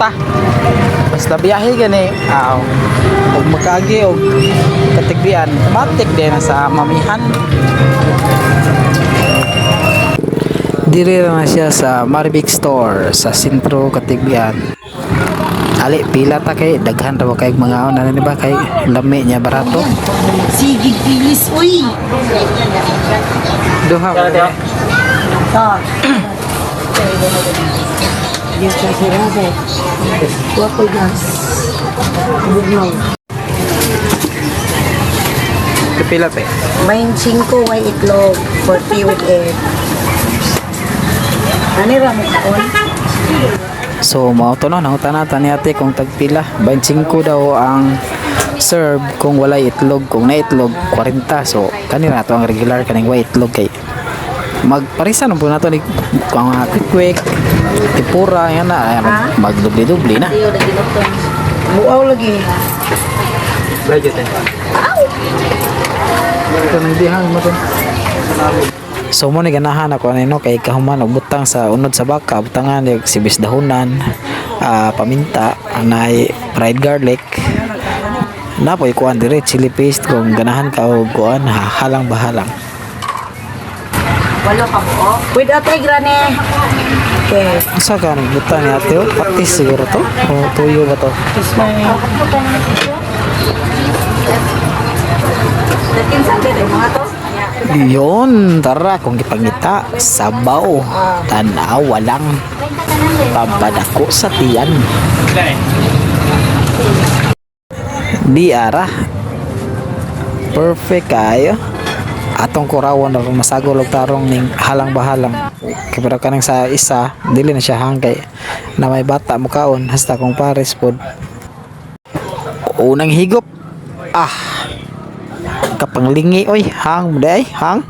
ruta. Basta biyahe gani, og magkaagi og katigbian, matik din sa mamihan. Diri na siya sa Maribik Store sa Sentro Katigbian. Ali pila ta kay daghan ra kay mga ano ni ba kay lami niya barato. Sige, bilis, uy! Duha. Ah. Diyos ka si Rabe. Wakoy gas. Bugnaw. Pila pe. 25 way itlog. 40 with egg. Ano ra mo kaon? So mao to no nangutan-atan ni ate kung tagpila. 25 daw ang serve kung wala itlog, kung na itlog 40. So kanina to ang regular kaning way itlog kay magparisan po na to ni kung quick tipura yan na magdubli-dubli na. Buaw lagi. Budget eh. Ito nang dihang mo to. So mo ni ganahan ako ano kay kahuman og butang sa unod sa baka, butangan og sibis dahonan, paminta, anay fried garlic. Napoy kuan dire chili paste kung ganahan ka og kuan halang bahalang. Walo ka mo. Without egg rane. Okay. Asa ka nang butang ni ate o? Patis siguro to? O tuyo ba to? Dating sa dire mga to. Yun, tara kung gipangita sabaw, tanawa lang papadako sa tiyan. Di ara perfect kayo atong kurawon na masagol og tarong ning halang bahalang kaya kanang sa isa dili na siya hangkay na may bata mo kaon hasta kung pares pod unang higop kapanglingi oy hang day hang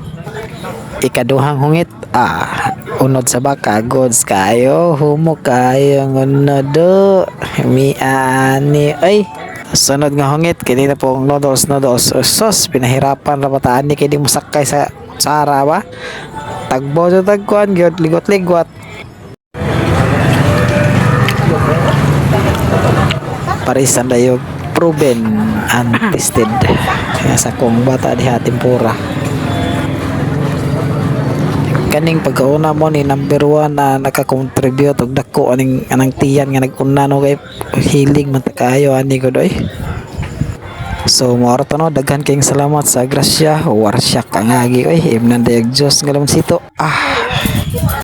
ikaduhang hungit unod sa baka goods kayo humo kayo ngono mi ani oy sunod nga hungit kini na pong noodles sos pinahirapan ra bataan ni kini musakay sa sara ba tagbo sa tagkuan gyud ligot-ligot parisan dayo proven and tested sa kong bata diha tempura kaning pagkauna mo ni number 1 na naka-contribute og dako anang tiyan nga nag-una no kay hiling man kayo ani ko doy. So mo to no daghan kayong salamat sa grasya warsyak ang agi oy imnan dayag Dios nga lamang sito